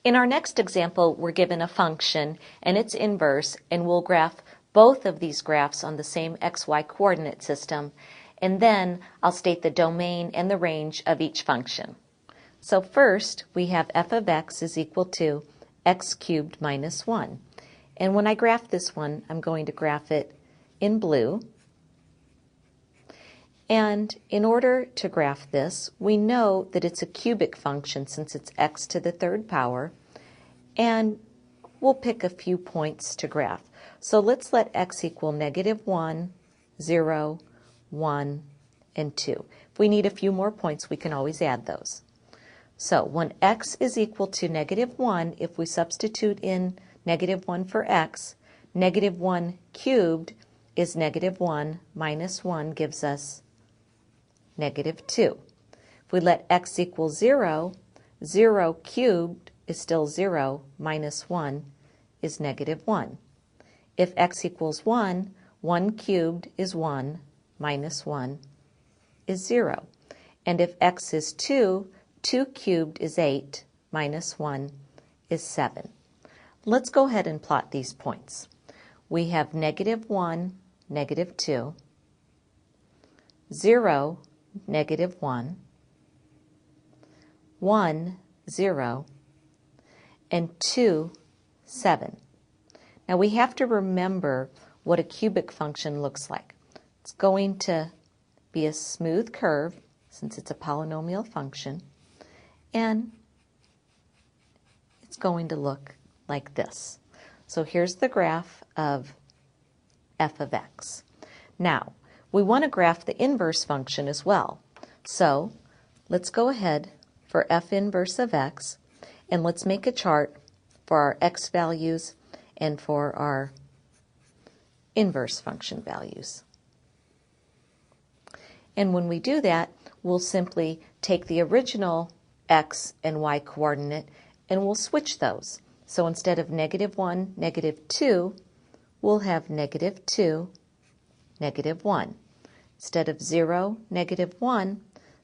In our next example, we're given a function and its inverse, and we'll graph both of these graphs on the same xy coordinate system, and then I'll state the domain and the range of each function. So first, we have f of x is equal to x cubed minus 1. And when I graph this one, I'm going to graph it in blue. And in order to graph this, we know that it's a cubic function since it's x to the third power, and we'll pick a few points to graph. So let's let x equal -1, 0, 1, and 2. If we need a few more points, we can always add those. So when x is equal to -1, if we substitute in -1 for x, -1 cubed is -1 minus 1 gives us -2. If we let x equal 0, 0 cubed is still 0 minus 1 is -1. If x equals 1, 1 cubed is 1 minus 1 is 0. And if x is 2, 2 cubed is 8 minus 1 is 7. Let's go ahead and plot these points. We have -1, -2, 0, -1, 1, 0, and 2, 7. Now we have to remember what a cubic function looks like. It's going to be a smooth curve since it's a polynomial function, and it's going to look like this. So here's the graph of f of x. Now, we want to graph the inverse function as well. So let's go ahead for f inverse of x, and let's make a chart for our x values and for our inverse function values. And when we do that, we'll simply take the original x and y coordinate and we'll switch those. So instead of -1, -2, we'll have -2, -1. Instead of 0, -1,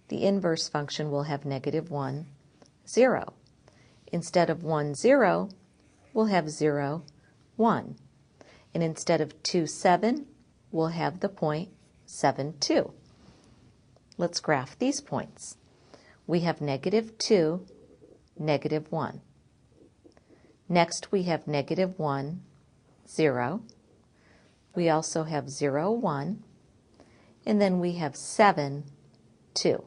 the inverse function will have -1, 0. Instead of 1, 0, we'll have 0, 1. And instead of 2, 7, we'll have the point 7, 2. Let's graph these points. We have -2, -1. Next we have -1, 0. We also have 0, 1. And then we have 7, 2.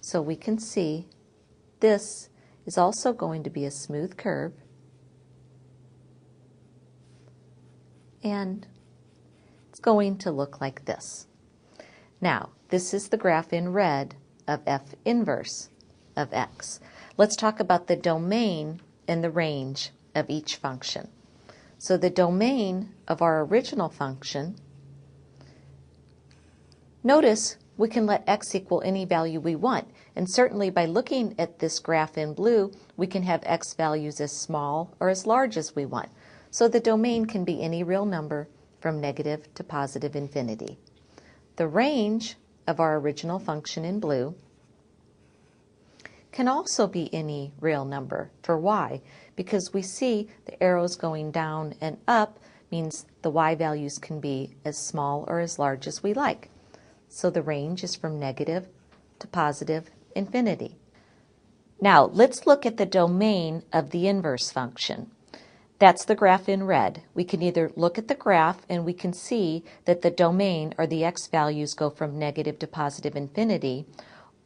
So we can see this is also going to be a smooth curve, and it's going to look like this. Now, this is the graph in red of f inverse of x. Let's talk about the domain and the range of each function. So the domain of our original function, notice we can let x equal any value we want. And certainly by looking at this graph in blue, we can have x values as small or as large as we want. So the domain can be any real number from negative to positive infinity. The range of our original function in blue can also be any real number for y, because we see the arrows going down and up means the y values can be as small or as large as we like. So the range is from negative to positive infinity. Now let's look at the domain of the inverse function. That's the graph in red. We can either look at the graph and we can see that the domain or the x values go from negative to positive infinity,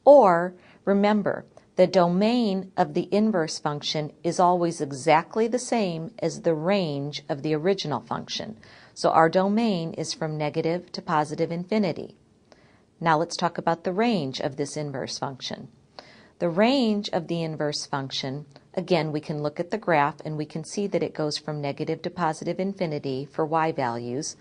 or remember, the domain of the inverse function is always exactly the same as the range of the original function. So our domain is from negative to positive infinity. Now let's talk about the range of this inverse function. The range of the inverse function, again, we can look at the graph and we can see that it goes from negative to positive infinity for y values,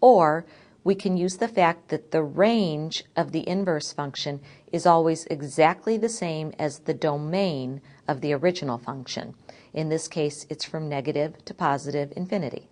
or we can use the fact that the range of the inverse function is always exactly the same as the domain of the original function. In this case, it's from negative to positive infinity.